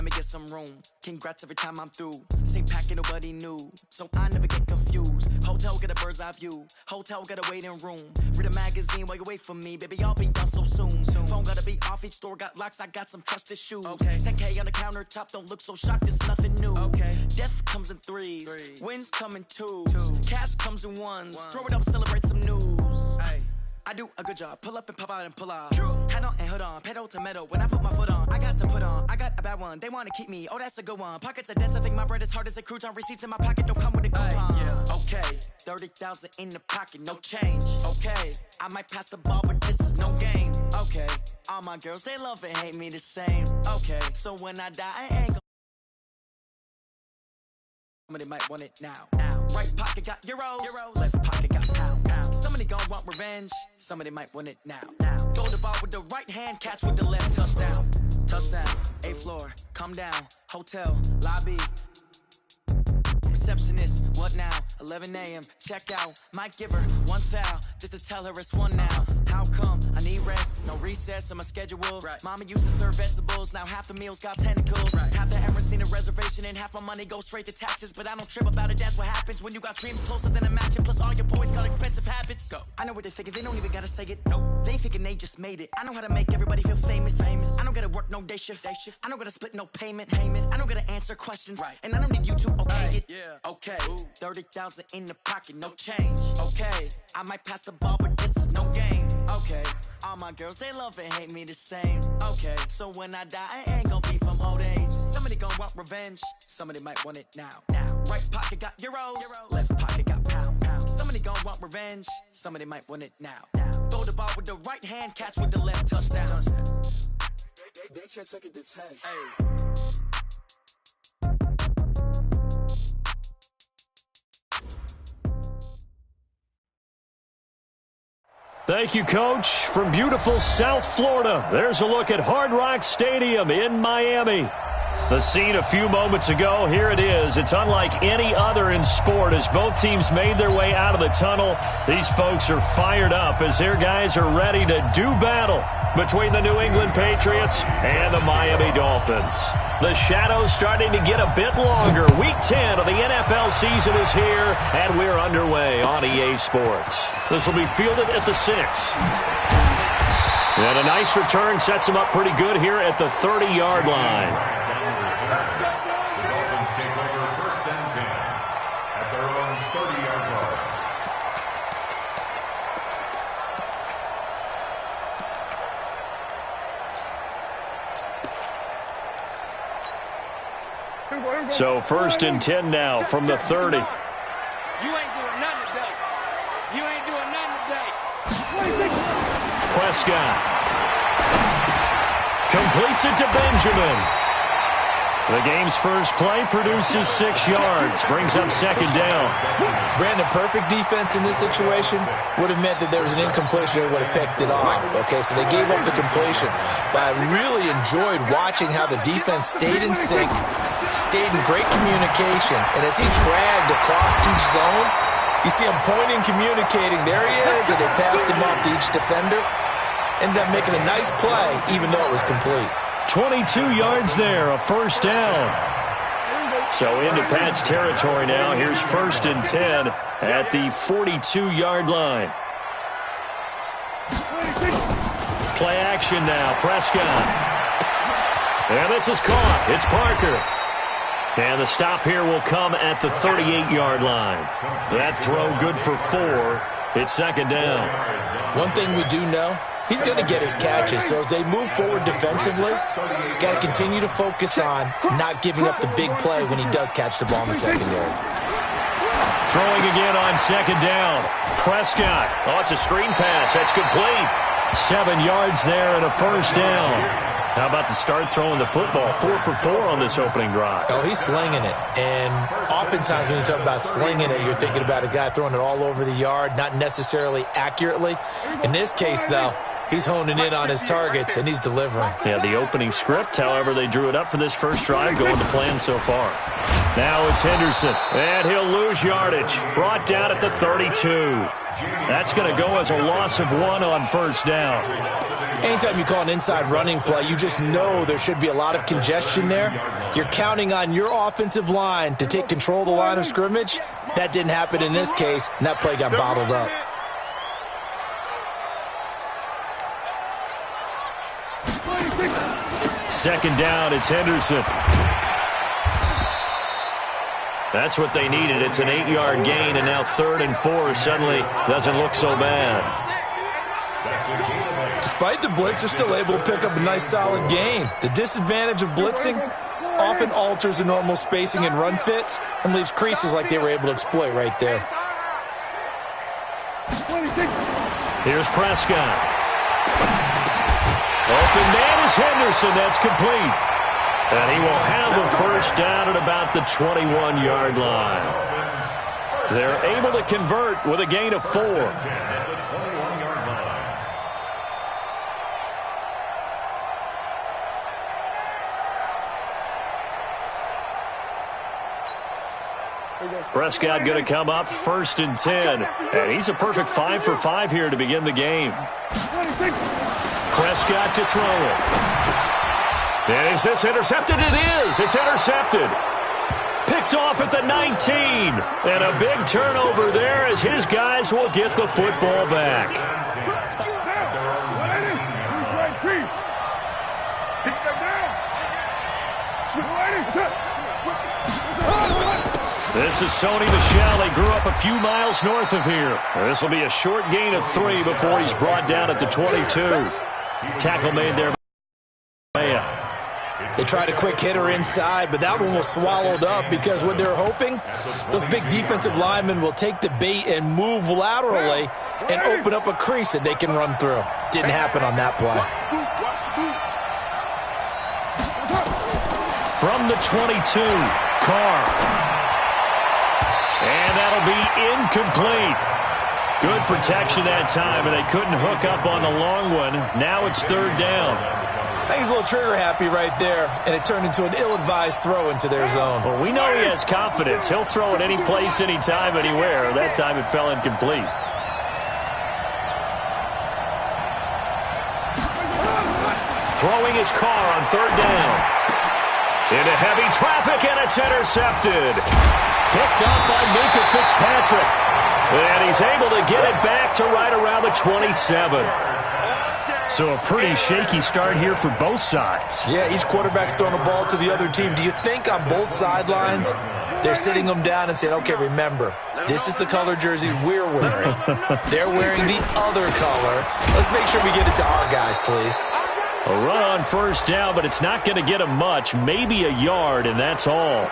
me get some room. Congrats every time I'm through. Same packet, nobody knew, so I never get confused. Hotel, get a bird's eye view. Hotel, got a waiting room. Read a magazine while you wait for me, baby, I'll be done so soon. Phone gotta be off, each store got locks, I got some trusted shoes. 10K on the countertop, don't look so shocked, it's nothing new. Death comes in threes, wins come in twos. Cash comes in ones, throw it up, celebrate some news. I do a good job, pull up and pop out and pull off. Hat on and hood on, pedal to metal. When I put my foot on, I got to put on. I got a bad one, they wanna keep me, oh that's a good one. Pockets are dense, I think my bread is hard as a crouton. Receipts in my pocket, don't come with a coupon. Okay, 30,000 in the pocket, no change. Okay, I might pass the ball, but this is no game. Okay, all my girls, they love and hate me the same. Okay, so when I die, I ain't gon' somebody might want it now. Right pocket got euros, left pocket got pounds. Somebody gon' want revenge, somebody might want it now. Throw the ball with the right hand, catch with the left, touchdown. Touchdown, 8th floor, come down, hotel, lobby. Receptionist, what now? 11 a.m. Check out. Might give her one foul just to tell her it's one now. How come? I need rest, no recess on my schedule. Mama used to serve vegetables, now half the meals got tentacles. Half the haven't seen a reservation and half my money goes straight to taxes. But I don't trip about it, that's what happens when you got dreams closer than a match. And plus all your boys got expensive habits. Go. I know what they're thinking, they don't even gotta say it. Nope. They thinking they just made it. I know how to make everybody feel famous. I don't gotta work no day shift. I don't gotta split no payment. I don't gotta answer questions. And I don't need you to okay it. Okay, 30,000 in the pocket, no change. Okay, I might pass the ball, but this is no game. Okay, all my girls, they love and hate me the same. Okay, so when I die, I ain't gon' be from old age. Somebody gon' want revenge, somebody might want it now. Right pocket got euros, left pocket got pounds. Somebody gon' want revenge, somebody might want it now. Throw the ball with the right hand, catch with the left, touchdown. They took it to 10. Thank you, Coach. From beautiful South Florida, there's a look at Hard Rock Stadium in Miami. The scene a few moments ago, here it is. It's unlike any other in sport as both teams made their way out of the tunnel. These folks are fired up as their guys are ready to do battle between the New England Patriots and the Miami Dolphins. The shadows starting to get a bit longer. Week 10 of the NFL season is here, and we're underway on EA Sports. This will be fielded at the 6. And a nice return sets him up pretty good here at the 30-yard line. The Dolphins take over 1st and 10 at their own 30-yard line. So 1st and 10 now from the 30. You ain't doing nothing today. You ain't doing nothing today. Prescott completes it to Benjamin. The game's first play produces 6 yards, brings up 2nd down. Brandon, perfect defense in this situation would have meant that there was an incompletion and would have picked it off. Okay, so they gave up the completion. But I really enjoyed watching how the defense stayed in sync, stayed in great communication, and as he dragged across each zone, you see him pointing, communicating. There he is, and they passed him off to each defender. Ended up making a nice play, even though it was complete. 22 yards there, a 1st down. So into Pat's territory now. Here's 1st and 10 at the 42-yard line. Play action now, Prescott. And this is caught. It's Parker. And the stop here will come at the 38-yard line. That throw good for 4. It's 2nd down. One thing we do know, he's going to get his catches. So as they move forward defensively, got to continue to focus on not giving up the big play when he does catch the ball in the secondary. Throwing again on 2nd down. Prescott. Oh, it's a screen pass. That's complete. 7 yards there and a 1st down. How about the start throwing the football? 4 for 4 on this opening drive. Oh, he's slinging it. And oftentimes when you talk about slinging it, you're thinking about a guy throwing it all over the yard, not necessarily accurately. In this case, though, He's honing in on his targets, and he's delivering. Yeah, the opening script, however, they drew it up for this first drive, going to plan so far. Now it's Henderson, and he'll lose yardage. Brought down at the 32. That's going to go as a loss of 1 on first down. Anytime you call an inside running play, you just know there should be a lot of congestion there. You're counting on your offensive line to take control of the line of scrimmage. That didn't happen in this case, and that play got bottled up. Second down, it's Henderson. That's what they needed. It's an 8-yard gain, and now 3rd and 4 suddenly doesn't look so bad. Despite the blitz, they're still able to pick up a nice solid gain. The disadvantage of blitzing often alters the normal spacing and run fits and leaves creases like they were able to exploit right there. Here's Prescott. Open man is Henderson. That's complete. And he will have a first down at about the 21-yard line. They're able to convert with a gain of 4. Prescott going to come up 1st and 10. And he's a perfect 5 for 5 here to begin the game. Prescott to throw it. And is this intercepted? It is. It's intercepted. Picked off at the 19. And a big turnover there as his guys will get the football back. This is Sony Michel. He grew up a few miles north of here. This will be a short gain of 3 before he's brought down at the 22. Tackle made there by Maya. They tried a quick hitter inside, but that one was swallowed up because what they're hoping, those big defensive linemen will take the bait and move laterally and open up a crease that they can run through. Didn't happen on that play. From the 22, Carr. And that'll be incomplete. Good protection that time, and they couldn't hook up on the long one. Now it's 3rd down. I think he's a little trigger happy right there, and it turned into an ill-advised throw into their zone. Well, we know he has confidence. He'll throw it any place, anytime, anywhere. That time it fell incomplete. Throwing his Carr on 3rd down. Into heavy traffic, and it's intercepted. Picked up by Minka Fitzpatrick. And he's able to get it back to right around the 27. So a pretty shaky start here for both sides. Yeah, each quarterback's throwing a ball to the other team. Do you think on both sidelines they're sitting them down and saying, okay, remember, this is the color jersey we're wearing. They're wearing the other color. Let's make sure we get it to our guys, please. A run on 1st down, but it's not going to get him much. Maybe a yard, and that's all.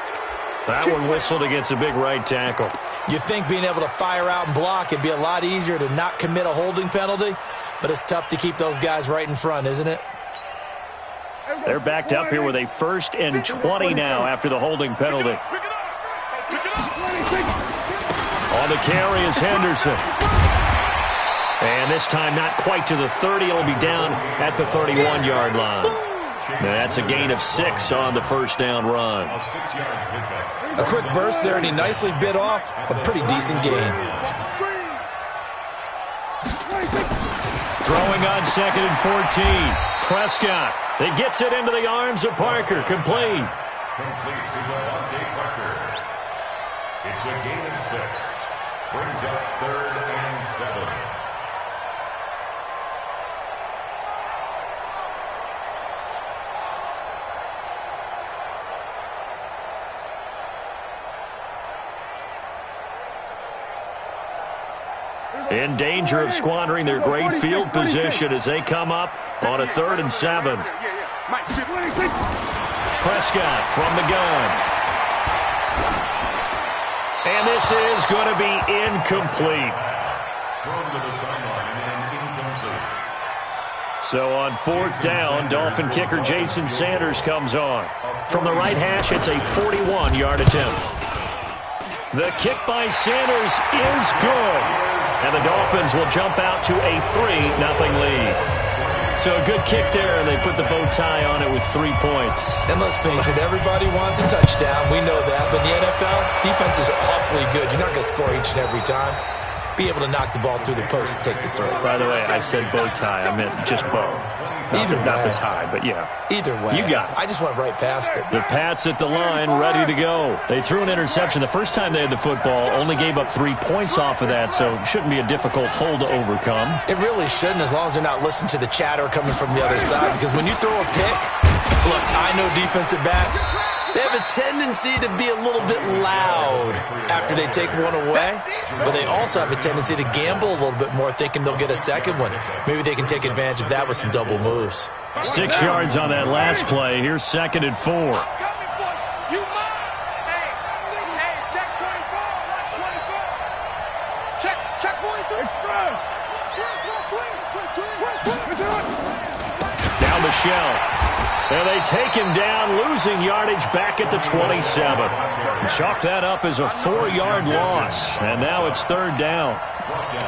That one whistled against a big right tackle. You'd think being able to fire out and block it'd be a lot easier to not commit a holding penalty, but it's tough to keep those guys right in front, isn't it? They're backed up here with a 1st and 20 now after the holding penalty. On the carry is Henderson. And this time not quite to the 30. It'll be down at the 31-yard line. That's a gain of 6 on the 1st down run. A quick burst there, and he nicely bit off a pretty decent gain. Throwing on 2nd and 14. Prescott. He gets it into the arms of Parker. Complete. Complete to Devontae Parker. It's a gain of 6. Brings up 3rd and 7. In danger of squandering their great field position as they come up on a 3rd and 7. Prescott from the gun. And this is going to be incomplete. Thrown to the sideline and incomplete. So on 4th down, Dolphin kicker Jason Sanders comes on. From the right hash, it's a 41-yard attempt. The kick by Sanders is good. And the Dolphins will jump out to a 3-0 lead. So a good kick there, and they put the bow tie on it with 3 points. And let's face it, everybody wants a touchdown. We know that. But in the NFL, defenses are awfully good. You're not going to score each and every time. Be able to knock the ball through the post and take the throw. By the way, I said bow tie. I meant just bow. Not the tie, but yeah. Either way. You got it. I just went right past it. The Pats at the line, ready to go. They threw an interception. The first time they had the football, only gave up 3 points off of that, so it shouldn't be a difficult hole to overcome. It really shouldn't, as long as they're not listening to the chatter coming from the other side. Because when you throw a pick, look, I know defensive backs, they have a tendency to be a little bit loud after they take one away, but they also have a tendency to gamble a little bit more, thinking they'll get a second one. Maybe they can take advantage of that with some double moves. 6 yards on that last play. Here's 2nd and 4. Down the shell. And they take him down, losing yardage back at the 27. Chalk that up as a 4-yard loss. And now it's 3rd down.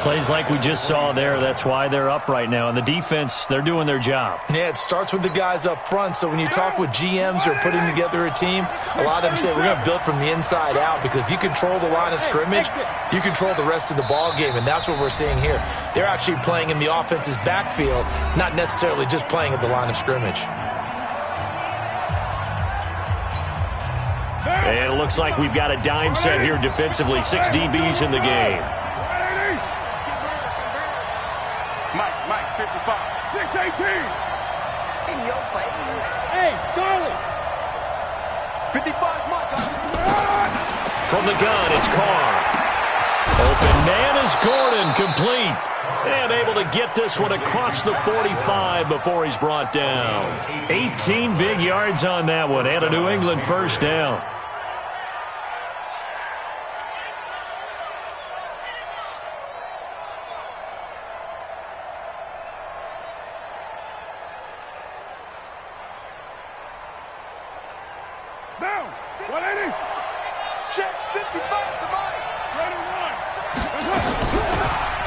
Plays like we just saw there. That's why they're up right now. And the defense, they're doing their job. Yeah, it starts with the guys up front. So when you talk with GMs who are putting together a team, a lot of them say we're going to build from the inside out, because if you control the line of scrimmage, you control the rest of the ball game. And that's what we're seeing here. They're actually playing in the offense's backfield, not necessarily just playing at the line of scrimmage. And it looks like we've got a dime set here defensively. 6 DBs in the game. Mike, 55. 618. In your face. Hey, Charlie. 55, Mike. From the gun, it's Carr. Open man is Gordon, complete. And able to get this one across the 45 before he's brought down. 18 big yards on that one, and a New England first down. Down. 180. Check 55 to Mike. 21.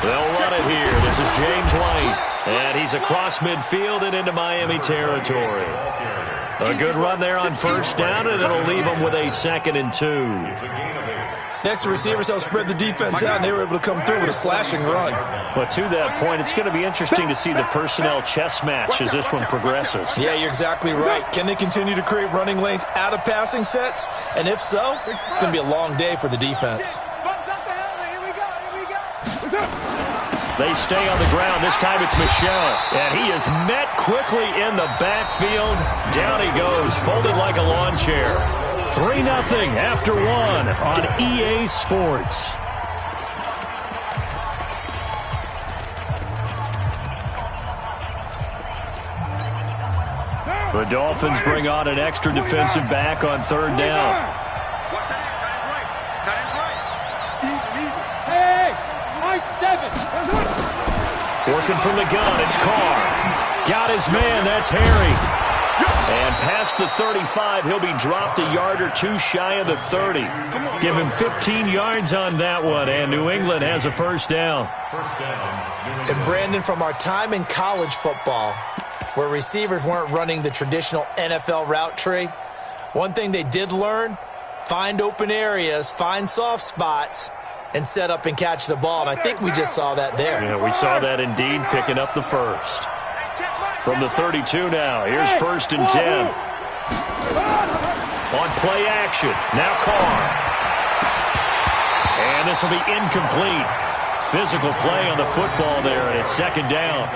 They'll run it here. This is James White. And he's across midfield and into Miami territory. A good run there on first down, and it'll leave them with a 2nd and 2. Next, the receivers helped spread the defense out, and they were able to come through with a slashing run. But to that point, it's going to be interesting to see the personnel chess match as this one progresses. Yeah, you're exactly right. Can they continue to create running lanes out of passing sets? And if so, it's going to be a long day for the defense. They stay on the ground. This time it's Michel. And he is met quickly in the backfield. Down he goes, folded like a lawn chair. 3-0 after 1 on EA Sports. The Dolphins bring on an extra defensive back on 3rd down. Hey, nice 7. Working from the gun, it's Carr. Got his man, that's Harry. And past the 35, he'll be dropped a yard or 2 shy of the 30. Give him 15 yards on that one, and New England has a first down. And Brandon, from our time in college football, where receivers weren't running the traditional NFL route tree, one thing they did learn, find open areas, find soft spots, and set up and catch the ball. And I think we just saw that there. Yeah, we saw that indeed, picking up the first. From the 32 now, here's 1st and 10. On play action, now Carr. And this will be incomplete. Physical play on the football there, and it's 2nd down.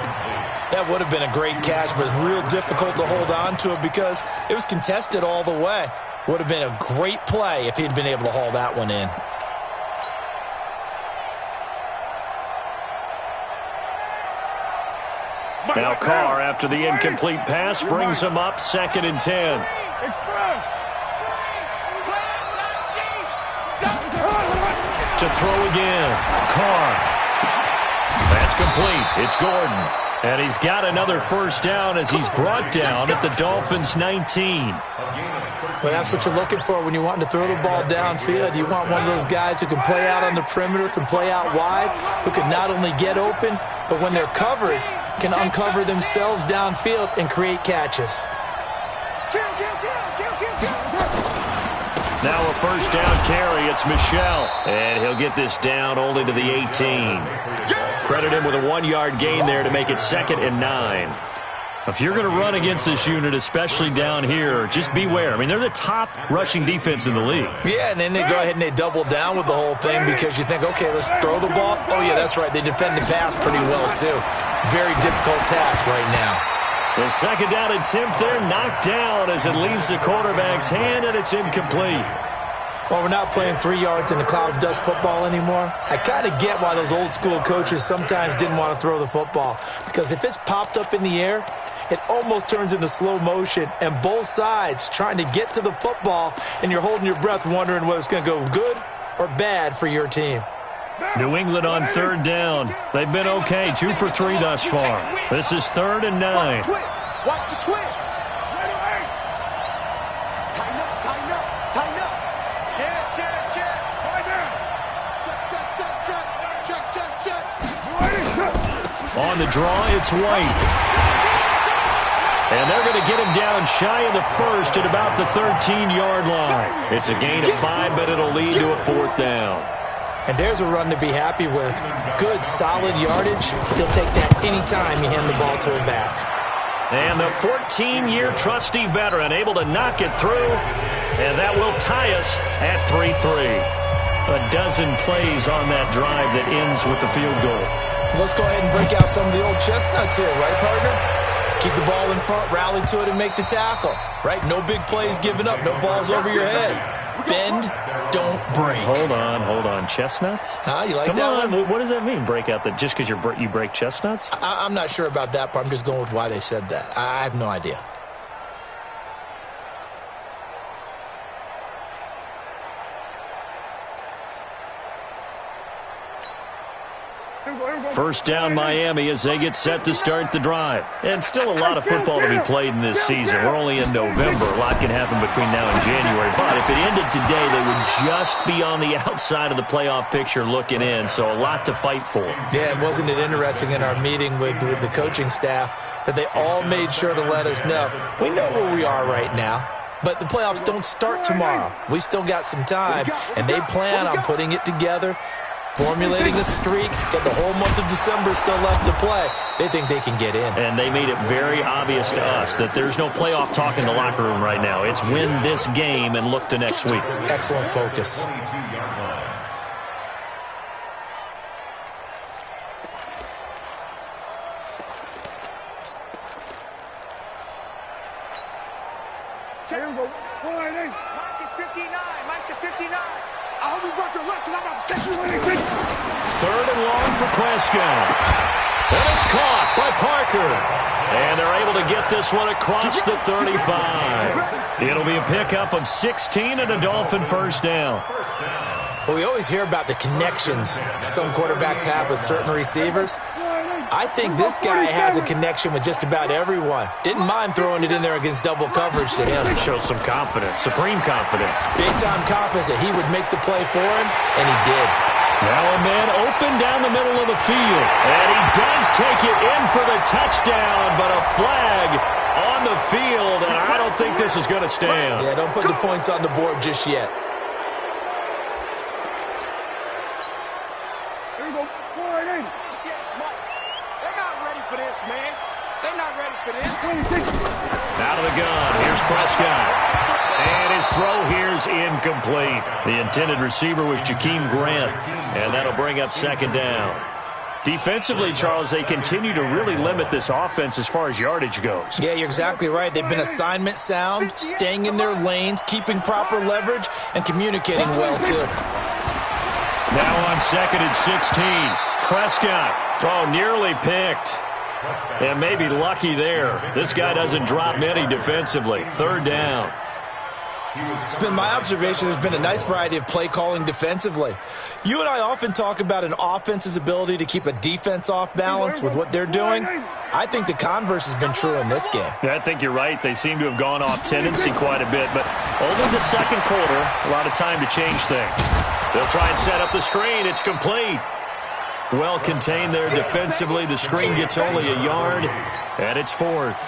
That would have been a great catch, but it's real difficult to hold on to it because it was contested all the way. Would have been a great play if he'd been able to haul that one in. Now Carr, after the incomplete pass, brings him up 2nd and 10. To throw again. Carr. That's complete. It's Gordon. And he's got another first down as he's brought down at the Dolphins' 19. Well, that's what you're looking for when you want to throw the ball downfield. You want one of those guys who can play out on the perimeter, can play out wide, who can not only get open, but when they're covered, can uncover themselves downfield and create catches. Now a first down carry. It's Michel. And he'll get this down only to the 18. Credit him with a 1-yard gain there to make it 2nd and 9. If you're going to run against this unit, especially down here, just beware. I mean, they're the top rushing defense in the league. Yeah, and then they go ahead and they double down with the whole thing because you think, okay, let's throw the ball. Oh, yeah, that's right. They defend the pass pretty well, too. Very difficult task right now. The second down attempt there knocked down as it leaves the quarterback's hand, and it's incomplete. Well, we're not playing 3 yards in a cloud of dust football anymore. I kind of get why those old school coaches sometimes didn't want to throw the football. Because if it's popped up in the air, it almost turns into slow motion. And both sides trying to get to the football, and you're holding your breath wondering whether it's going to go good or bad for your team. New England on 3rd down. They've been okay, 2 for 3 thus far. This is 3rd and 9. Watch the twist. Tighten up, tighten up, tighten up. Check. On the draw, it's White. And they're going to get him down shy of the first at about the 13-yard line. It's a gain of 5, but it'll lead to a 4th down. And there's a run to be happy with. Good, solid yardage. He'll take that anytime you hand the ball to him back. And the 14-year trusty veteran able to knock it through. And that will tie us at 3-3. A dozen plays on that drive that ends with the field goal. Let's go ahead and break out some of the old chestnuts here, right, partner? Keep the ball in front, rally to it, and make the tackle. Right? No big plays given up. No balls over your head. Bend, don't break. Hold on. Chestnuts? You like Come that on. one? What does that mean, break out just because you break chestnuts? I'm not sure about that, but I'm just going with why they said that. I have no idea. First down Miami as they get set to start the drive. And still a lot of football to be played in this season. We're only in November. A lot can happen between now and January. But if it ended today, they would just be on the outside of the playoff picture looking in. So a lot to fight for. Yeah, and wasn't it interesting in our meeting with the coaching staff that they all made sure to let us know, we know where we are right now. But the playoffs don't start tomorrow. We still got some time, and they plan on putting it together, formulating a streak, got the whole month of December still left to play. They think they can get in. And they made it very obvious to us that there's no playoff talk in the locker room right now. It's win this game and look to next week. Excellent focus. Mike is 59. Mike to 59. I hope you brought your lunch because I'm about to take you anything. 3rd and long for Prescott. And it's caught by Parker. And they're able to get this one across the 35. It'll be a pickup of 16 and a Dolphin first down. Well, we always hear about the connections some quarterbacks have with certain receivers. I think this guy has a connection with just about everyone. Didn't mind throwing it in there against double coverage to him. Shows some confidence, supreme confidence. Big-time confidence that he would make the play for him, and he did. Now a man open down the middle of the field. And he does take it in for the touchdown, but a flag on the field, and I don't think this is going to stand. Yeah, don't put the points on the board just yet. Out of the gun, here's Prescott. And his throw here's incomplete. The intended receiver was Jakeem Grant, and that'll bring up 2nd down. Defensively, Charles, they continue to really limit this offense as far as yardage goes. Yeah, you're exactly right. They've been assignment sound, staying in their lanes, keeping proper leverage, and communicating well, too. Now on 2nd and 16. Prescott, nearly picked. And maybe lucky there. This guy doesn't drop many defensively. 3rd down. It's been my observation there's been a nice variety of play calling defensively. You and I often talk about an offense's ability to keep a defense off balance with what they're doing. I think the converse has been true in this game. Yeah, I think you're right. They seem to have gone off tendency quite a bit, but only the 2nd quarter, a lot of time to change things. They'll try and set up the screen. It's complete. Well contained there defensively. The screen gets only a yard, and it's fourth.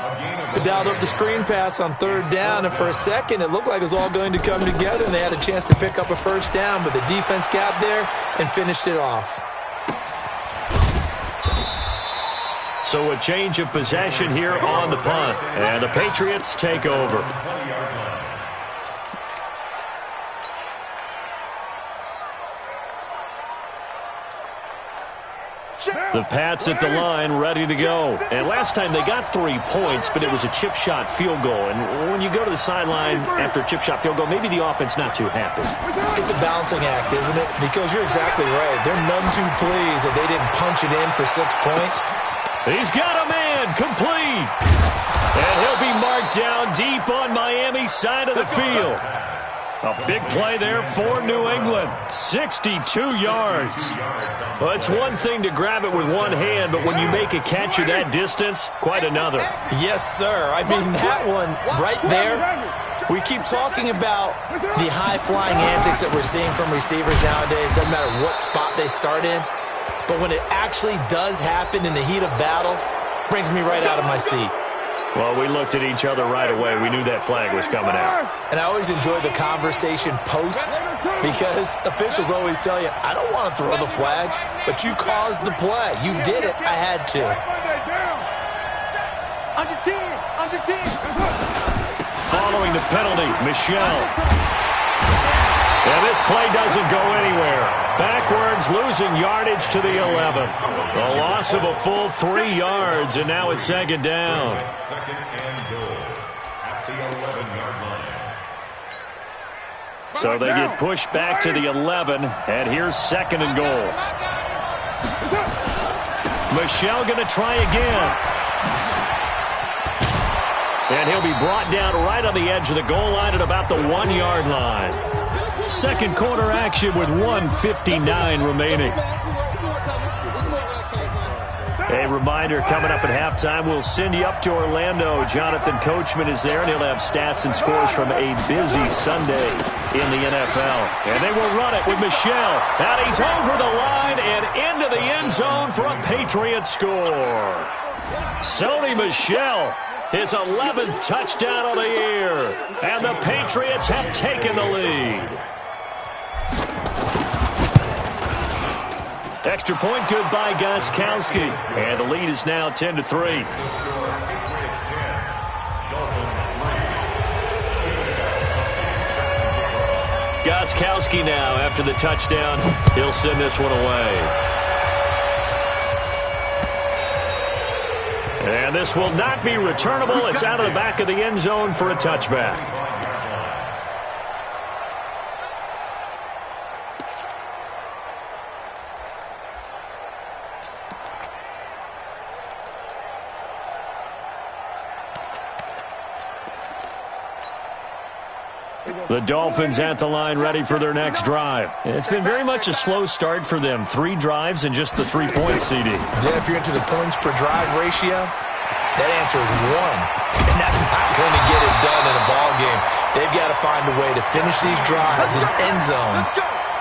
They dialed up the screen pass on third down, and for a second it looked like it was all going to come together, and they had a chance to pick up a first down, but the defense got there and finished it off. So a change of possession here on the punt, and the Patriots take over. The Pats at the line, ready to go. And last time they got 3 points, but it was a chip shot field goal. And when you go to the sideline after a chip shot field goal, maybe the offense not too happy. It's a balancing act, isn't it? Because you're exactly right. They're none too pleased that they didn't punch it in for 6 points. He's got a man, complete. And he'll be marked down deep on Miami's side of the field. A big play there for New England. 62 yards. Well, it's one thing to grab it with one hand, but when you make a catch of that distance, quite another. Yes, sir. I mean, that one right there, we keep talking about the high-flying antics that we're seeing from receivers nowadays. Doesn't matter what spot they start in. But when it actually does happen in the heat of battle, brings me right out of my seat. Well, we looked at each other right away. We knew that flag was coming out. And I always enjoy the conversation post because officials always tell you, I don't want to throw the flag, but you caused the play. You did it. I had to. Under 10. Under 10. Following the penalty, Michelle. And this play doesn't go anywhere. Backwards, losing yardage to the 11. A loss of a full 3 yards, and now it's second down. Second and goal at the 11-yard line. So they get pushed back to the 11, and here's second and goal. Michelle going to try again. And he'll be brought down right on the edge of the goal line at about the 1-yard line. Second quarter action with 1:59 remaining. A reminder, coming up at halftime, we'll send you up to Orlando. Jonathan Coachman is there, and he'll have stats and scores from a busy Sunday in the NFL. And they will run it with Michelle. And he's over the line and into the end zone for a Patriots score. Sony Michel, his 11th touchdown of the year. And the Patriots have taken the lead. Extra point good by Gostkowski. And the lead is now 10-3. Gostkowski now after the touchdown. He'll send this one away. And this will not be returnable. It's out of the back of the end zone for a touchback. The Dolphins at the line, ready for their next drive. It's been very much a slow start for them. 3 drives and just the 3 points, CD. Yeah, if you're into the points per drive ratio, that answer is 1. And that's not going to get it done in a ball game. They've got to find a way to finish these drives in end zones,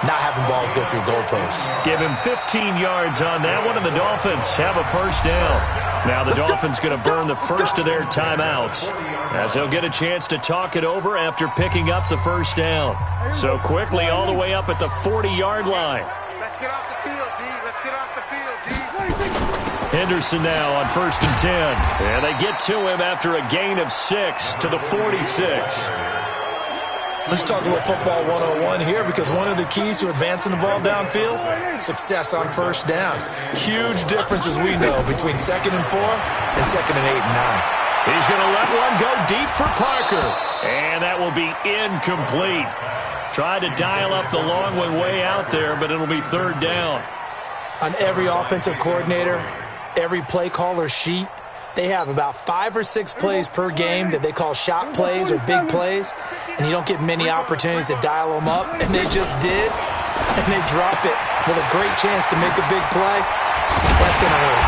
not having balls go through goalposts. Give him 15 yards on that one, and the Dolphins have a first down. Now the Dolphins going to burn the first of their timeouts, as they'll get a chance to talk it over after picking up the first down. So quickly all the way up at the 40-yard line. Let's get off the field, D. Let's get off the field, D. Henderson now on 1st and 10. And they get to him after a gain of 6 to the 46. Let's talk a little football 101 here, because one of the keys to advancing the ball downfield, success on first down. Huge difference, as we know, between 2nd and 4 and 2nd and 8 and 9. He's going to let one go deep for Parker. And that will be incomplete. Tried to dial up the long one way out there, but it'll be 3rd down. On every offensive coordinator, every play caller sheet, they have about 5 or 6 plays per game that they call shot plays or big plays, and you don't get many opportunities to dial them up, and they just did, and they drop it with a great chance to make a big play. That's going to hurt.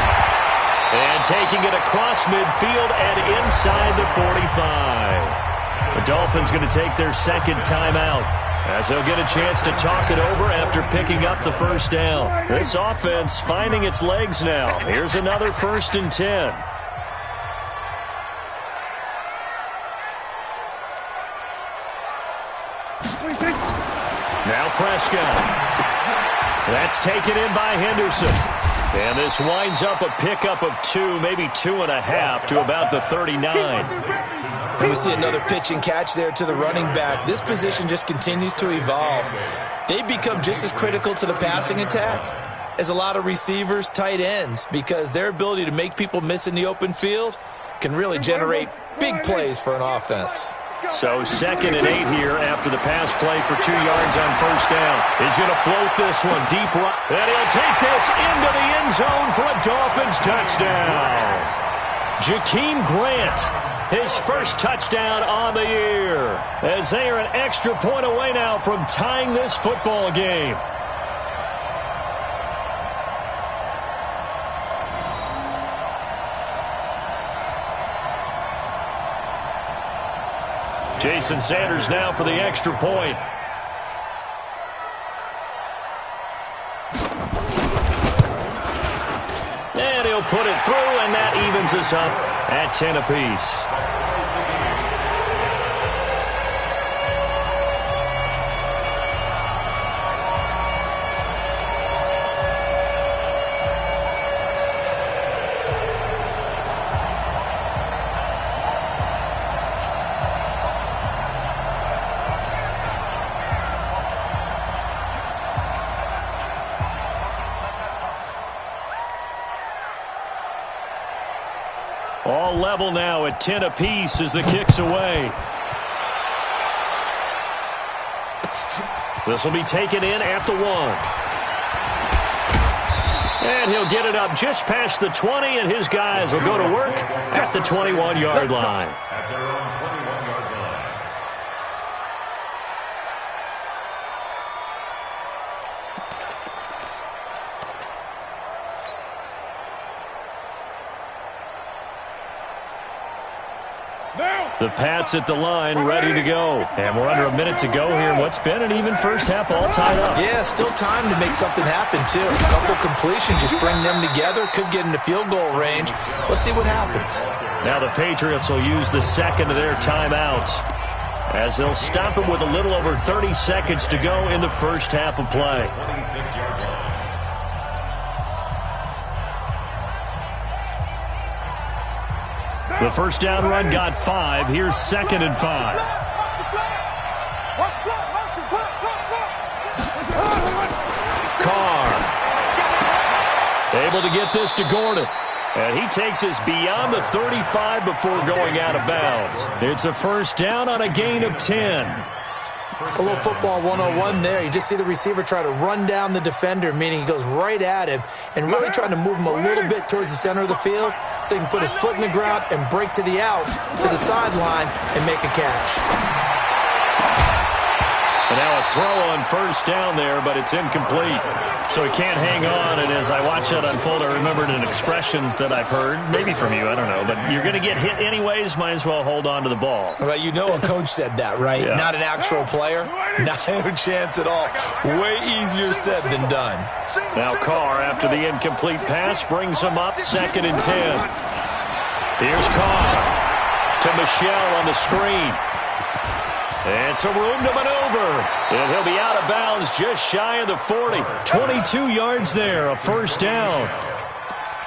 And taking it across midfield and inside the 45. The Dolphins going to take their second timeout as he'll get a chance to talk it over after picking up the first down. This offense finding its legs now. Here's another 1st and 10. Now Prescott. That's taken in by Henderson. And this winds up a pickup of 2, maybe 2.5 to about the 39. And we see another pitch and catch there to the running back. This position just continues to evolve. They become just as critical to the passing attack as a lot of receivers, tight ends, because their ability to make people miss in the open field can really generate big plays for an offense. So 2nd and 8 here after the pass play for 2 yards on 1st down. He's going to float this one deep right. And he'll take this into the end zone for a Dolphins touchdown. Jakeem Grant, his first touchdown on the year, as they are an extra point away now from tying this football game. Jason Sanders now for the extra point. And he'll put it through, and that evens us up at 10 apiece. All level now at 10 apiece as the kick's away. This will be taken in at the 1. And he'll get it up just past the 20, and his guys will go to work at the 21-yard line. At their own 21-yard line. The Pats at the line, ready to go. And we're under a minute to go here. What's been an even first half, all tied up. Yeah, still time to make something happen, too. A couple completions, you string them together, could get into field goal range. Let's see what happens. Now the Patriots will use the second of their timeouts, as they'll stop it with a little over 30 seconds to go in the first half of play. 26-yard line. The first down run got 5. Here's 2nd and 5. Carr able to get this to Gordon. And he takes us beyond the 35 before going out of bounds. It's a first down on a gain of 10. A little football 101 there. You just see the receiver try to run down the defender, meaning he goes right at him and really trying to move him a little bit towards the center of the field so he can put his foot in the ground and break to the out, to the sideline, and make a catch. And now a throw on first down there, but it's incomplete. So he can't hang on, and as I watch that unfold, I remembered an expression that I've heard, maybe from you, I don't know, but you're going to get hit anyways, might as well hold on to the ball. Well, you know a coach said that, right? Yeah. Not an actual player. Not a chance at all. Way easier said than done. Now Carr, after the incomplete pass, brings him up 2nd and 10. Here's Carr to Michelle on the screen. And some room to maneuver. And he'll be out of bounds just shy of the 40. 22 yards there, a first down.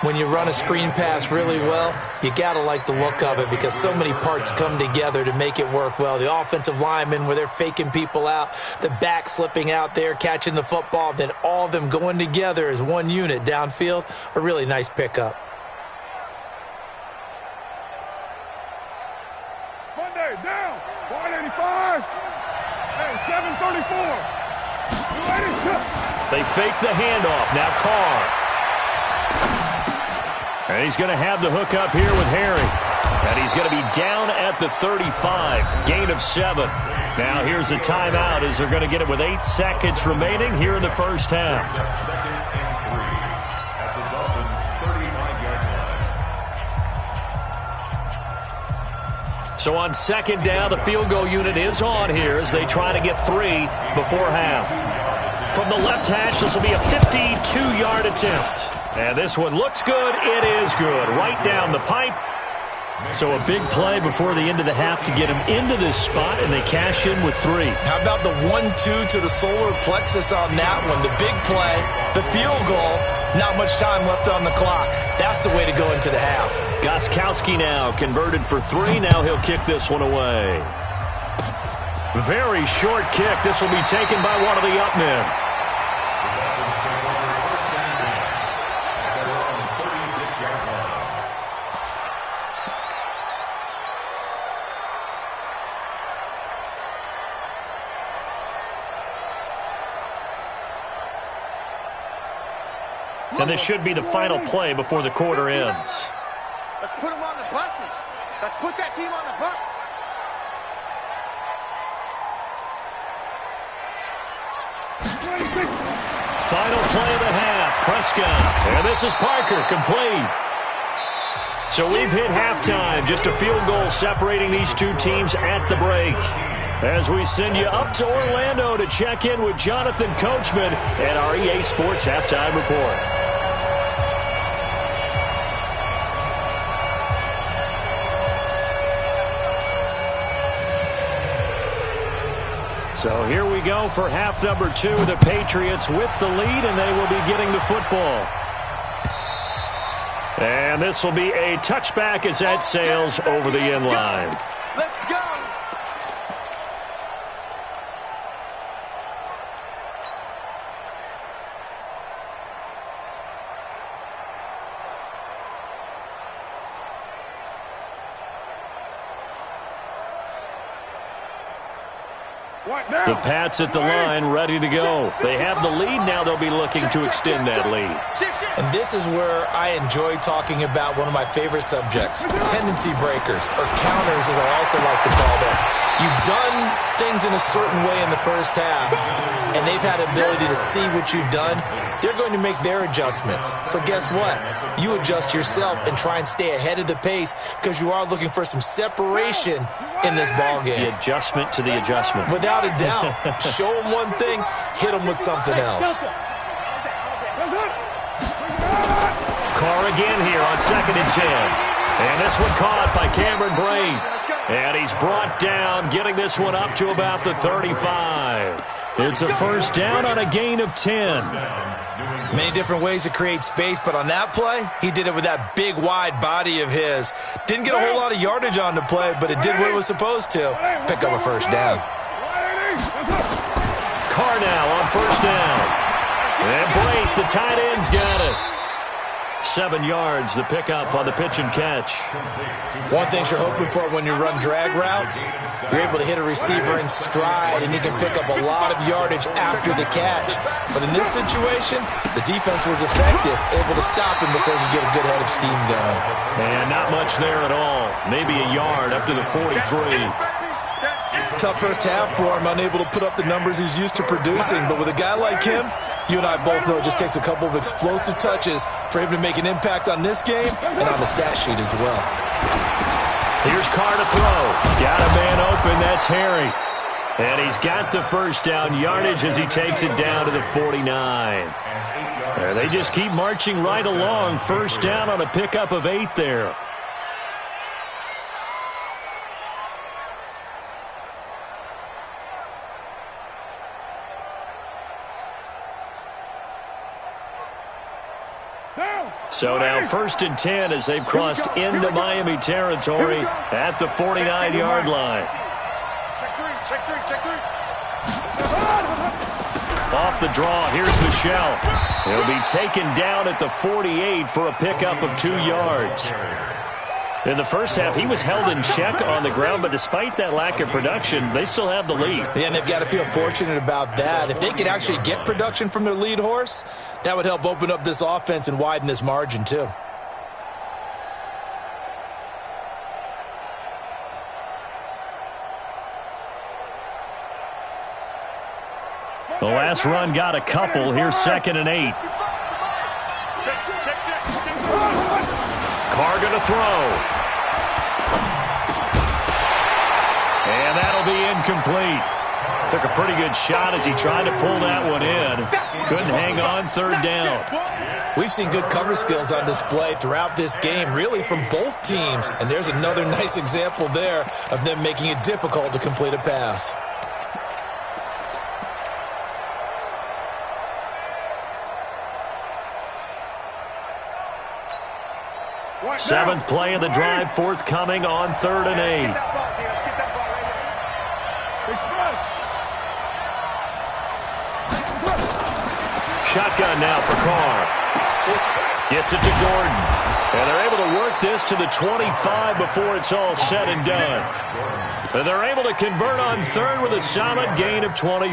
When you run a screen pass really well, you got to like the look of it because so many parts come together to make it work well. The offensive linemen, where they're faking people out, the back slipping out there, catching the football, then all of them going together as one unit downfield, a really nice pickup. Monday, down. 185. Hey, 734. They fake the handoff. Now Carr. And he's going to have the hook up here with Harry. And he's going to be down at the 35. Gain of 7. Now here's a timeout as they're going to get it with 8 seconds remaining here in the first half. 2nd and 3 at the Dolphins' 35-yard So on second down, the field goal unit is on here as they try to get 3 before half. From the left hash, this will be a 52-yard attempt. And this one looks good. It is good. Right down the pipe. So a big play before the end of the half to get him into this spot, and they cash in with 3. How about the 1-2 to the solar plexus on that one? The big play, the field goal, not much time left on the clock. That's the way to go into the half. Gostkowski now converted for 3. Now he'll kick this one away. Very short kick. This will be taken by one of the up men. And this should be the final play before the quarter ends. Let's put them on the buses. Let's put that team on the bus. Final play of the half. Prescott. And this is Parker, complete. So we've hit halftime. Just a field goal separating these two teams at the break. As we send you up to Orlando to check in with Jonathan Coachman at our EA Sports Halftime Report. So here we go for half number 2. The Patriots with the lead, and they will be getting the football. And this will be a touchback as that sails over the end line. Let's go. The Pats at the line, ready to go. They have the lead. Now they'll be looking to extend that lead. And this is where I enjoy talking about one of my favorite subjects, tendency breakers, or counters as I also like to call them. You've done things in a certain way in the first half, and they've had ability to see what you've done. They're going to make their adjustments. So guess what? You adjust yourself and try and stay ahead of the pace because you are looking for some separation in this ball game. The adjustment to the adjustment. Without a doubt. Show them one thing, hit them with something else. Carr again here on 2nd and 10. And this one caught by Cameron Brain. And he's brought down, getting this one up to about the 35. It's a first down on a gain of 10. Many different ways to create space, but on that play, he did it with that big, wide body of his. Didn't get a whole lot of yardage on the play, but it did what it was supposed to. Pick up a first down. Carr now on first down. And Brait, the tight end's got it. 7 yards, the pickup on the pitch and catch. One thing you're hoping for when you run drag routes, you're able to hit a receiver in stride, and he can pick up a lot of yardage after the catch. But in this situation, the defense was effective, able to stop him before he could get a good head of steam going. And not much there at all. Maybe a yard up to the 43. Tough first half for him, unable to put up the numbers he's used to producing. But with a guy like him, you and I both know it just takes a couple of explosive touches for him to make an impact on this game and on the stat sheet as well. Here's Carr to throw. Got a man open. That's Harry. And he's got the first down yardage as he takes it down to the 49. And they just keep marching right along. First down on a pickup of 8 there. So now 1st and 10 as they've crossed into Miami territory at the 49-yard line. Check three. Off the draw, here's Michel. He'll be taken down at the 48 for a pickup of 2 yards. In the first half, he was held in check on the ground, but despite that lack of production, they still have the lead. Yeah, and they've got to feel fortunate about that. If they could actually get production from their lead horse, that would help open up this offense and widen this margin too. The last run got a couple. Here's 2nd and 8. Carr going to throw. incomplete. Took a pretty good shot as he tried to pull that one in. Couldn't hang on third down. We've seen good cover skills on display throughout this game, really from both teams. And there's another nice example there of them making it difficult to complete a pass. Seventh play of the drive, forthcoming on 3rd and 8. Shotgun now for Carr. Gets it to Gordon. And they're able to work this to the 25 before it's all said and done. And they're able to convert on 3rd with a solid gain of 23.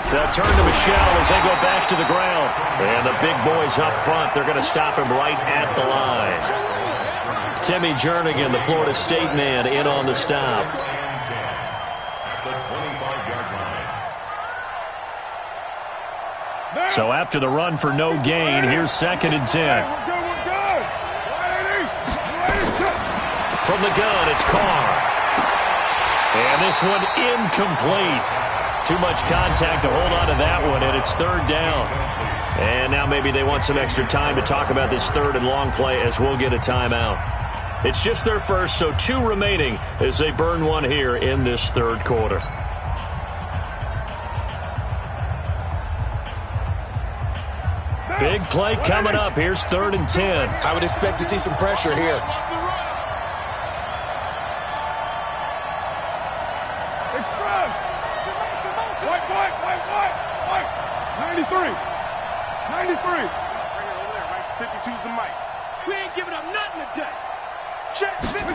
They'll turn to Michelle as they go back to the ground. And the big boys up front, they're going to stop him right at the line. Timmy Jernigan, the Florida State man, in on the stop. So after the run for no gain, here's 2nd and 10. From the gun, it's Carr. And this one incomplete. Too much contact to hold on to that one, and it's 3rd down. And now maybe they want some extra time to talk about this 3rd and long play as we'll get a timeout. It's just their first, so 2 remaining as they burn one here in this 3rd quarter. Big play coming up. Here's 3rd and 10. I would expect to see some pressure here.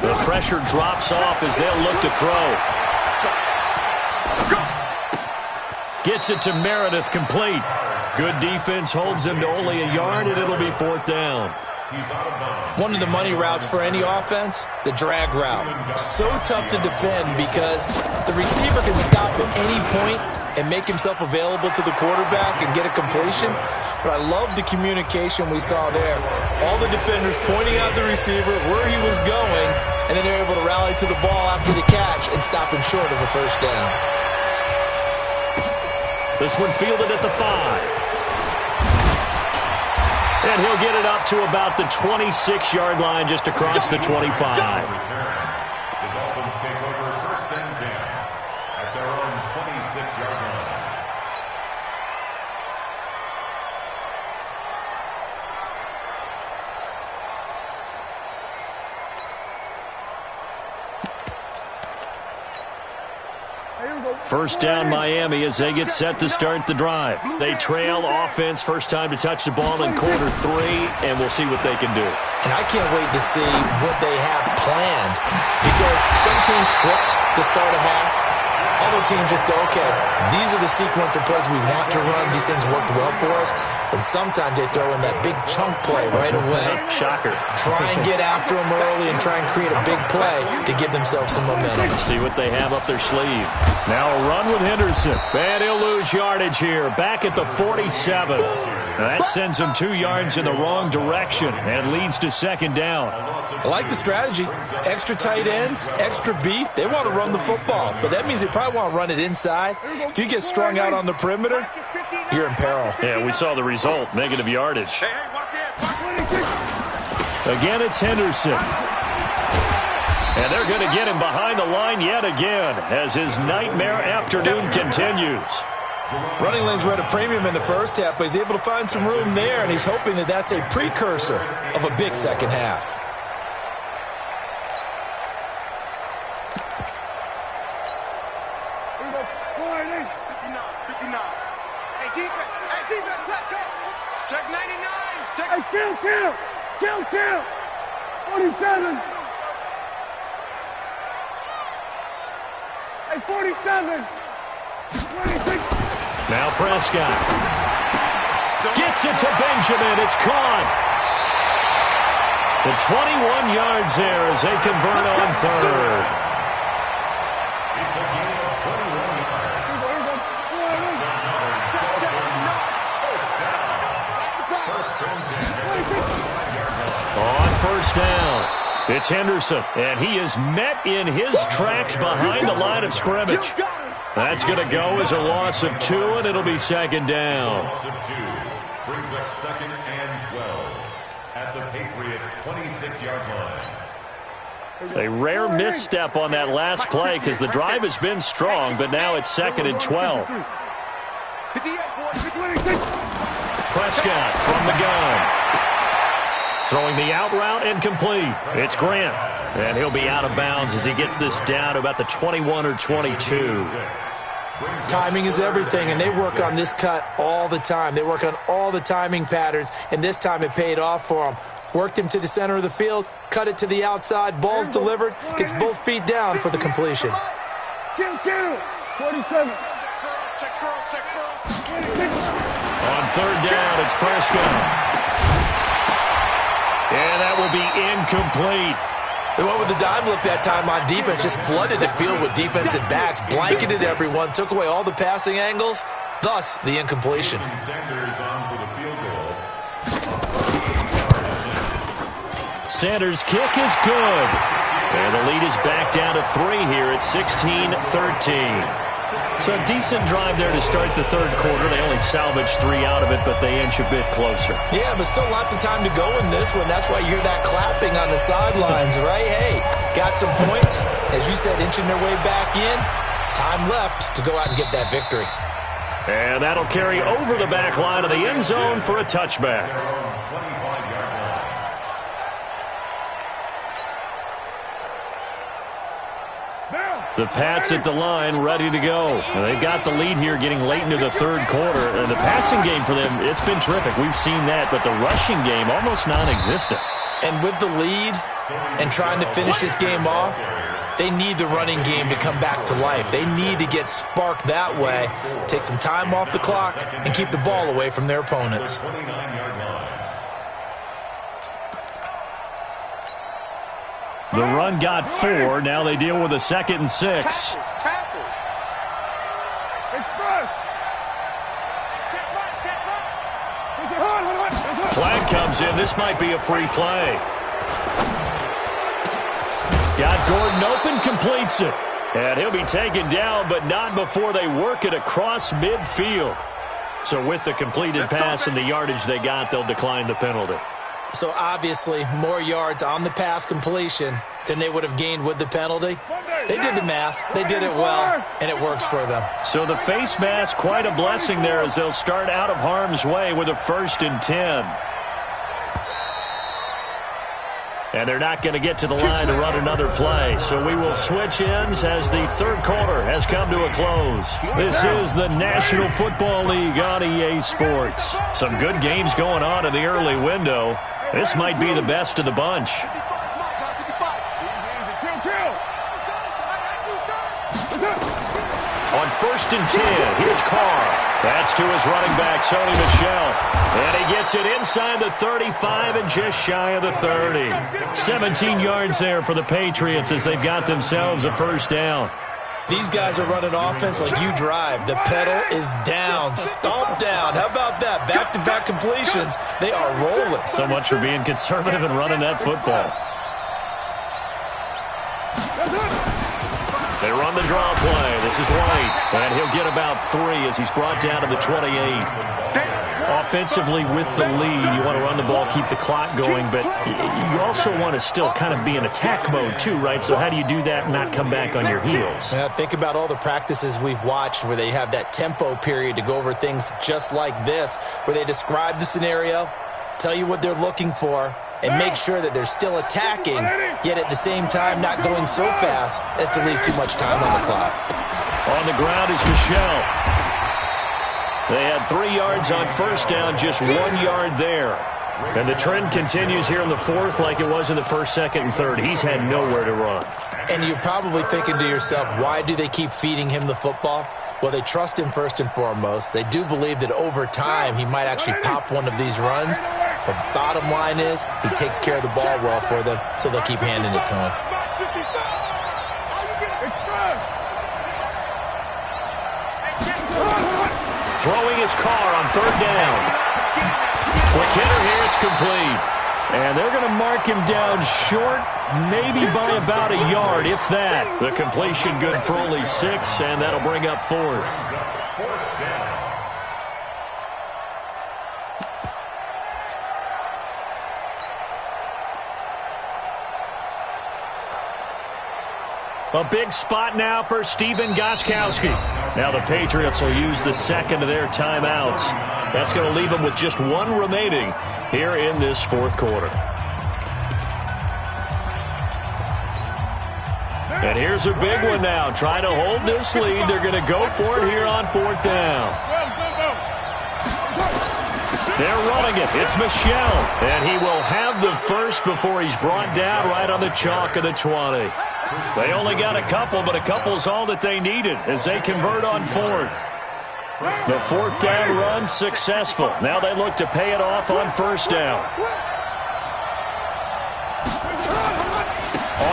The pressure drops off as they'll look to throw. Gets it to Meredith, complete. Good defense holds him to only a yard, and it'll be 4th down. One of the money routes for any offense, the drag route. So tough to defend because the receiver can stop at any point and make himself available to the quarterback and get a completion. But I love the communication we saw there. All the defenders pointing out the receiver, where he was going, and then they're able to rally to the ball after the catch and stop him short of a 1st down. This one fielded at the 5. And he'll get it up to about the 26-yard line just across the 25. The Dolphins take over 1st and 10 at their own 26-yard line. First down Miami as they get set to start the drive. They trail offense, first time to touch the ball in quarter 3, and we'll see what they can do. And I can't wait to see what they have planned because some teams script to start a half. Other teams just go, okay, these are the sequence of plays we want to run. These things worked well for us. And sometimes they throw in that big chunk play right away. Shocker. Try and get after them early and try and create a big play to give themselves some momentum. See what they have up their sleeve. Now a run with Henderson. And he'll lose yardage here. Back at the 47. That sends him 2 yards in the wrong direction and leads to 2nd down. I like the strategy. Extra tight ends, extra beef. They want to run the football, but that means they probably want to run it inside. If you get strung out on the perimeter, you're in peril. Yeah, we saw the result, negative yardage. Again, it's Henderson. And they're going to get him behind the line yet again as his nightmare afternoon continues. Running lanes were at a premium in the first half, but he's able to find some room there, and he's hoping that that's a precursor of a big second half. Kill. 47. Hey, 47. 26. Now Prescott. Gets it to Benjamin. It's caught. The 21 yards there as they convert on 3rd. It's a gain of 21 yards. First On first down, it's Henderson, and he is met in his tracks behind the line of scrimmage. That's going to go as a loss of 2, and it'll be second down. Loss of 2 brings up second and 12 at the Patriots' 26-yard line. A rare misstep on that last play because the drive has been strong, but now it's second and 12. Prescott from the gun. Throwing the out route incomplete. It's Grant, and he'll be out of bounds as he gets this down to about the 21 or 22. Timing is everything, and they work on this cut all the time. They work on all the timing patterns, and this time it paid off for them. Worked him to the center of the field, cut it to the outside, ball's delivered, gets both feet down for the completion. 47. On third down, it's Prescott. And that will be incomplete. They went with the dime look that time on defense, just flooded the field with defensive backs, blanketed everyone, took away all the passing angles, thus the incompletion. Sanders on for the field goal. Sanders' kick is good. And the lead is back down to 3 here at 16-13. So a decent drive there to start the third quarter. They only salvaged 3 out of it, but they inch a bit closer. Yeah, but still lots of time to go in this one. That's why you hear that clapping on the sidelines, right? Hey, got some points. As you said, inching their way back in. Time left to go out and get that victory. And that'll carry over the back line of the end zone for a touchback. The Pats at the line, ready to go. And they've got the lead here getting late into the third quarter. And the passing game for them, it's been terrific. We've seen that, but the rushing game almost non-existent. And with the lead and trying to finish this game off, they need the running game to come back to life. They need to get sparked that way, take some time off the clock, and keep the ball away from their opponents. The run got 4. Now they deal with a 2nd and 6. Flag comes in. This might be a free play. Got Gordon open, completes it. And he'll be taken down, but not before they work it across midfield. So with the completed pass and the yardage they got, they'll decline the penalty. So obviously more yards on the pass completion than they would have gained with the penalty. They did the math. They did it well, and it works for them. So the face mask, quite a blessing there as they'll start out of harm's way with a 1st and 10. And they're not going to get to the line to run another play. So we will switch ends as the third quarter has come to a close. This is the National Football League on EA Sports. Some good games going on in the early window. This might be the best of the bunch. On 1st and 10, here's Carr. That's to his running back, Sony Michel. And he gets it inside the 35 and just shy of the 30. 17 yards there for the Patriots as they've got themselves a 1st down. These guys are running offense like you drive. The pedal is down, stomp down. How about that? Back-to-back completions. They are rolling. So much for being conservative and running that football. They run the draw play. This is White. And he'll get about 3 as he's brought down to the 28. Offensively with the lead, you want to run the ball, keep the clock going, but you also want to still kind of be in attack mode too, right? So how do you do that and not come back on your heels? Think about all the practices we've watched where they have that tempo period to go over things just like this, where they describe the scenario, tell you what they're looking for, and make sure that they're still attacking, yet at the same time not going so fast as to leave too much time on the clock. On the ground is Michel. They had 3 yards on 1st down, just 1 yard there. And the trend continues here in the 4th like it was in the 1st, 2nd, and 3rd. He's had nowhere to run. And you're probably thinking to yourself, why do they keep feeding him the football? Well, they trust him first and foremost. They do believe that over time he might actually pop one of these runs. But bottom line is he takes care of the ball well for them, so they'll keep handing it to him. Throwing his car on 3rd down. Quick hitter here, it's complete. And they're going to mark him down short, maybe by about a yard, if that. The completion good for only 6, and that'll bring up 4th. A big spot now for Stephen Gostkowski. Now the Patriots will use the second of their timeouts. That's going to leave them with just 1 remaining here in this 4th quarter. And here's a big one now. Trying to hold this lead. They're going to go for it here on 4th down. They're running it. It's Michel. And he will have the first before he's brought down right on the chalk of the 20. They only got a couple, but a couple's all that they needed as they convert on 4th. The 4th down run successful. Now they look to pay it off on 1st down.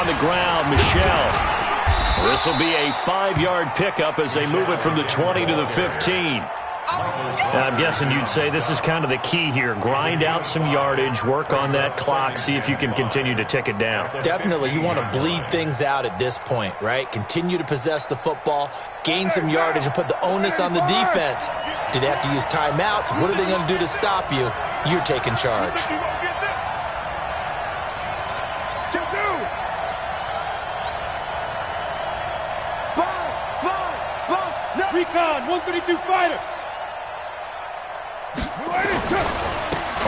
On the ground, Michel. This will be a 5-yard pickup as they move it from the 20 to the 15. Now, I'm guessing you'd say this is kind of the key here. Grind out some yardage, work on that clock, see if you can continue to tick it down. Definitely, you want to bleed things out at this point, right? Continue to possess the football, gain some yardage, and put the onus on the defense. Do they have to use timeouts? What are they going to do to stop you? You're taking charge. Recon, 132 fighter.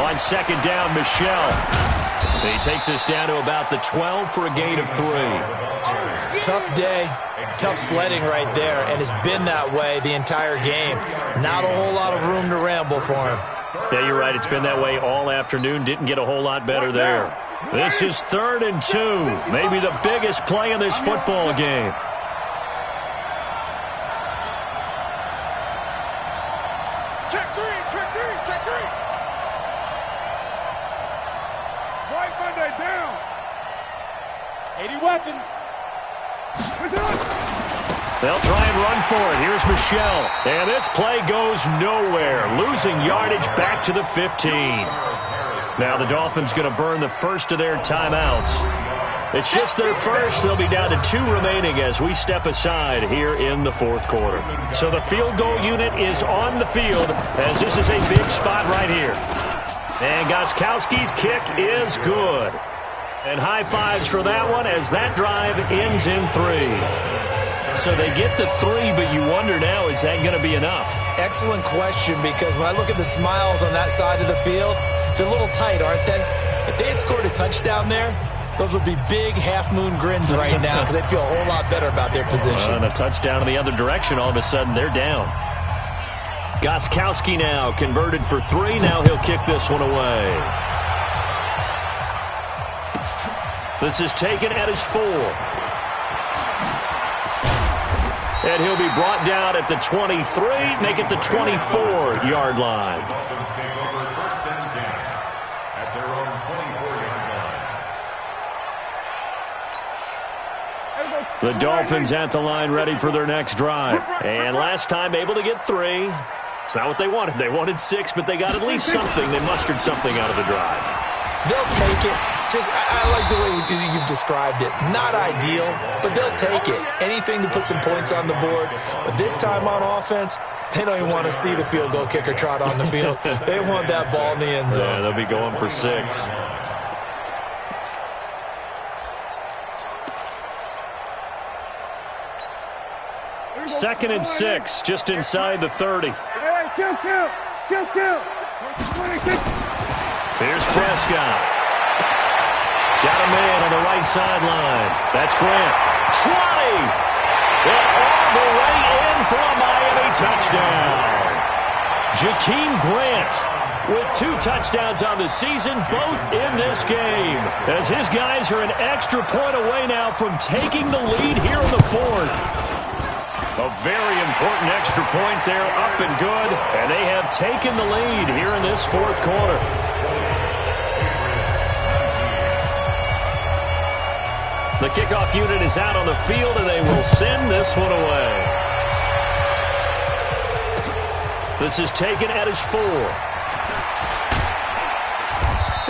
On 2nd down, Michel. He takes us down to about the 12 for a gain of 3. Tough day, tough sledding right there, and it's been that way the entire game. Not a whole lot of room to ramble for him. Yeah, you're right. It's been that way all afternoon. Didn't get a whole lot better there. This is 3rd and 2. Maybe the biggest play in this football game. They'll try and run for it. Here's Michel. And this play goes nowhere. Losing yardage back to the 15. Now the Dolphins going to burn the first of their timeouts. It's just their first. They'll be down to 2 remaining as we step aside here in the 4th quarter. So the field goal unit is on the field as this is a big spot right here. And Gostkowski's kick is good. And high fives for that one as that drive ends in 3. So they get to 3, but you wonder now, is that going to be enough? Excellent question, because when I look at the smiles on that side of the field, they're a little tight, aren't they? If they had scored a touchdown there, those would be big half-moon grins right now because they'd feel a whole lot better about their position. And a touchdown in the other direction, all of a sudden they're down. Gostkowski now converted for 3. Now he'll kick this one away. This is taken at his 4. And he'll be brought down at the 23, make it the 24-yard line. Dolphins take over 1st and 10 at their own 24-yard line. The Dolphins at the line ready for their next drive. And last time able to get 3. It's not what they wanted. They wanted 6, but they got at least something. They mustered something out of the drive. They'll take it. I like the way you've described it. Not ideal, but they'll take it. Anything to put some points on the board. But this time on offense, they don't even want to see the field goal kicker trot on the field. They want that ball in the end zone. Yeah, they'll be going for 6. Second and 6, just inside the 30. Hey, kill. Here's Prescott. Got a man on the right sideline. That's Grant. 20! And all the way in for a Miami touchdown. Jakeem Grant with 2 touchdowns on the season, both in this game. As his guys are an extra point away now from taking the lead here in the 4th. A very important extra point there, up and good. And they have taken the lead here in this 4th quarter. The kickoff unit is out on the field, and they will send this one away. This is taken at his 4.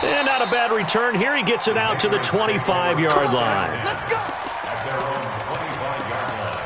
And not a bad return here. He gets it out to the 25-yard line. Let's go. At their own 25-yard line.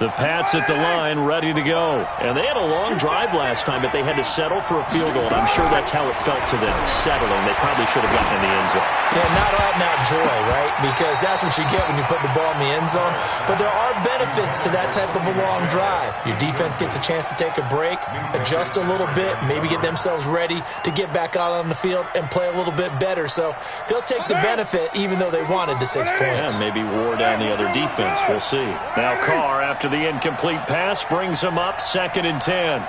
The Pats at the line, ready to go. And they had a long drive last time, but they had to settle for a field goal. And I'm sure that's how it felt to them, settling. They probably should have gotten in the end zone. Yeah, not out-and-out joy, right? Because that's what you get when you put the ball in the end zone. But there are benefits to that type of a long drive. Your defense gets a chance to take a break, adjust a little bit, maybe get themselves ready to get back out on the field and play a little bit better. So they'll take the benefit even though they wanted the 6 points. Yeah, maybe wore down the other defense. We'll see. Now Carr, after the incomplete pass, brings him up 2nd and 10.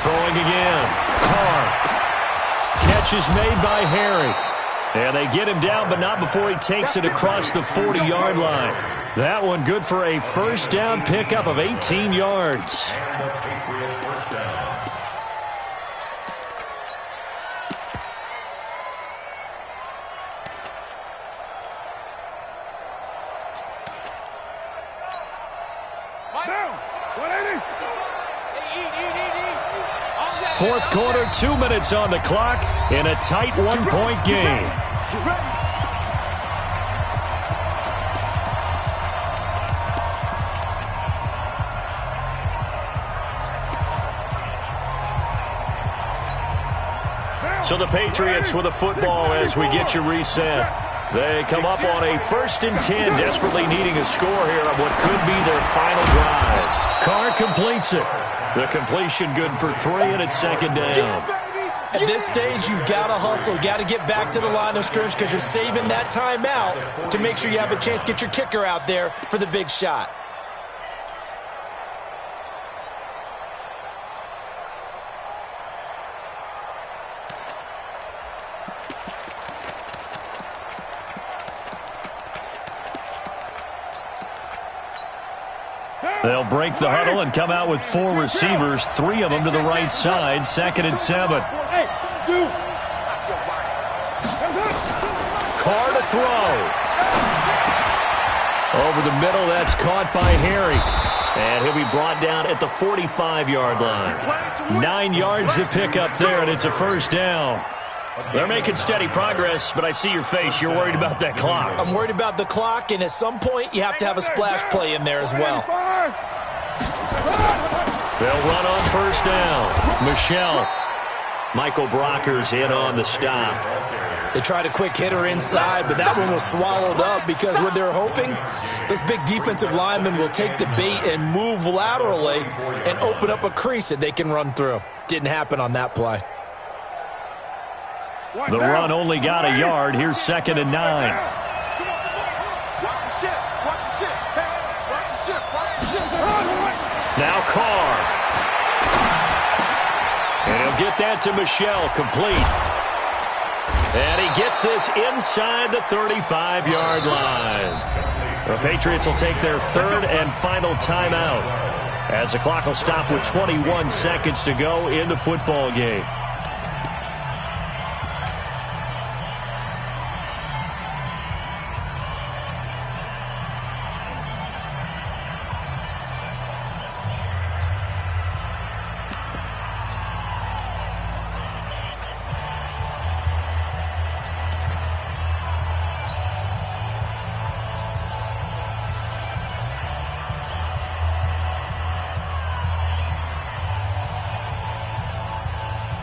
Throwing again. Carr. Catch is made by Harry. And they get him down, but not before he takes it across the 40-yard line. That one good for a first down pickup of 18 yards. And the Patriot first down. Fourth quarter, 2 minutes on the clock in a tight one-point game. So the Patriots with a football as we get you reset. They come up on a 1st and 10, desperately needing a score here on what could be their final drive. Carr completes it. The completion good for 3, and it's 2nd down. At this stage, you've got to hustle. You've got to get back to the line of scrimmage because you're saving that timeout to make sure you have a chance to get your kicker out there for the big shot. They'll break the huddle and come out with 4 receivers, 3 of them to the right side, 2nd and 7. Carr to throw. Over the middle, that's caught by Harry. And he'll be brought down at the 45-yard line. 9 yards to pick up there, and it's a first down. They're making steady progress, but I see your face. You're worried about that clock. I'm worried about the clock, and at some point, you have to have a splash play in there as well. They'll run on first down. Michael Brocker's in on the stop. They tried a quick hitter inside, but that one was swallowed up because what they're hoping, this big defensive lineman will take the bait and move laterally and open up a crease that they can run through. Didn't happen on that play. The run only got a yard. Here's 2nd and 9. Now Carr. And he'll get that to Michel, complete. And he gets this inside the 35-yard line. The Patriots will take their 3rd and final timeout as the clock will stop with 21 seconds to go in the football game.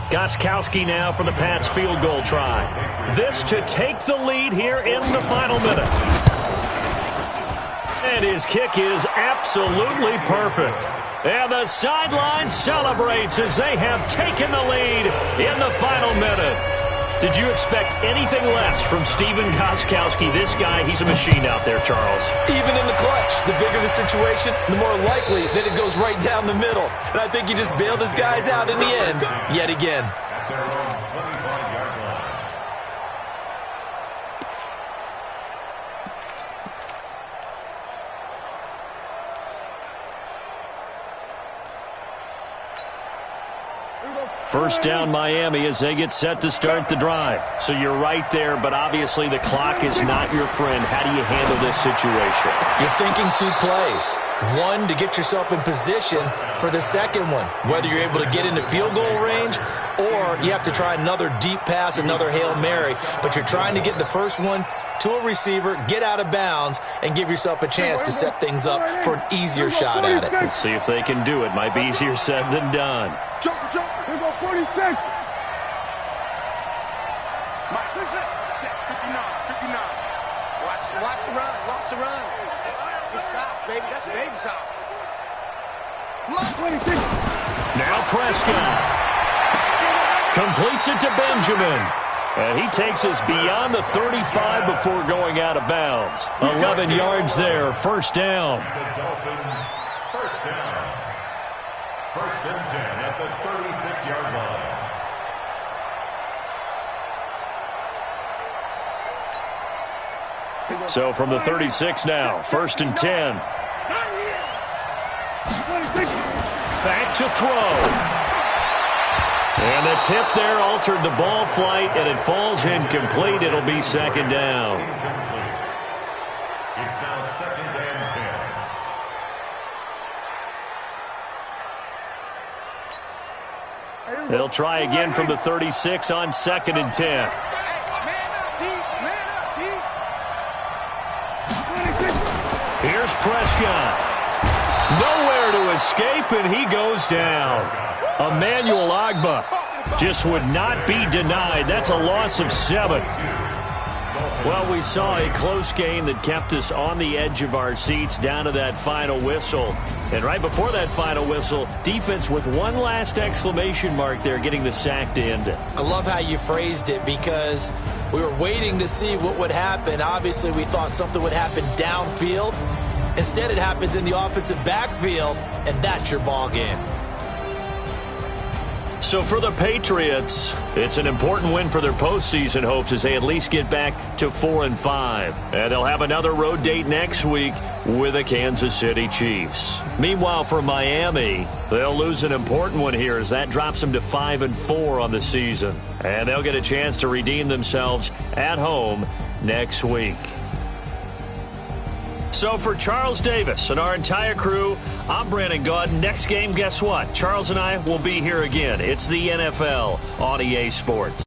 Gostkowski now for the Pats field goal try. This to take the lead here in the final minute. And his kick is absolutely perfect. And the sideline celebrates as they have taken the lead in the final minute. Did you expect anything less from Stephen Gostkowski? This guy, he's a machine out there, Charles. Even in the clutch, the bigger the situation, the more likely that it goes right down the middle. And I think he just bailed his guys out in the end, yet again. At their own 25-yard line. First down Miami as they get set to start the drive. So you're right there, but obviously the clock is not your friend. How do you handle this situation? You're thinking 2 plays. One, to get yourself in position for the second one, whether you're able to get into field goal range or you have to try another deep pass, another Hail Mary. But you're trying to get the first one to a receiver, get out of bounds, and give yourself a chance to set things up for an easier shot at it. Let's see if they can do it. Might be easier said than done. Jump. Here go 46. 59. Watch the run. It's south, baby. That's baby south. 26. Now Prescott completes it to Benjamin. And he takes us beyond the 35 before going out of bounds. 11 yards there, first down. The Dolphins, first down. First and 10 at the 36-yard line. So from the 36 now, first and 10. Back to throw. And the tip there altered the ball flight, and it falls incomplete. It'll be second down. Incomplete. It's now second and 10. They'll try again from the 36 on second and 10. Man up, deep. Here's Prescott. Nowhere to escape, and he goes down. Emmanuel Ogbah just would not be denied. That's a loss of 7. Well, we saw a close game that kept us on the edge of our seats down to that final whistle. And right before that final whistle, defense with one last exclamation mark there, getting the sack to end it. I love how you phrased it because we were waiting to see what would happen. Obviously, we thought something would happen downfield. Instead, it happens in the offensive backfield, and that's your ball game. So for the Patriots, it's an important win for their postseason hopes as they at least get back to 4-5. And they'll have another road date next week with the Kansas City Chiefs. Meanwhile, for Miami, they'll lose an important one here as that drops them to 5-4 on the season. And they'll get a chance to redeem themselves at home next week. So for Charles Davis and our entire crew, I'm Brandon Gaudin. Next game, guess what? Charles and I will be here again. It's the NFL on EA Sports.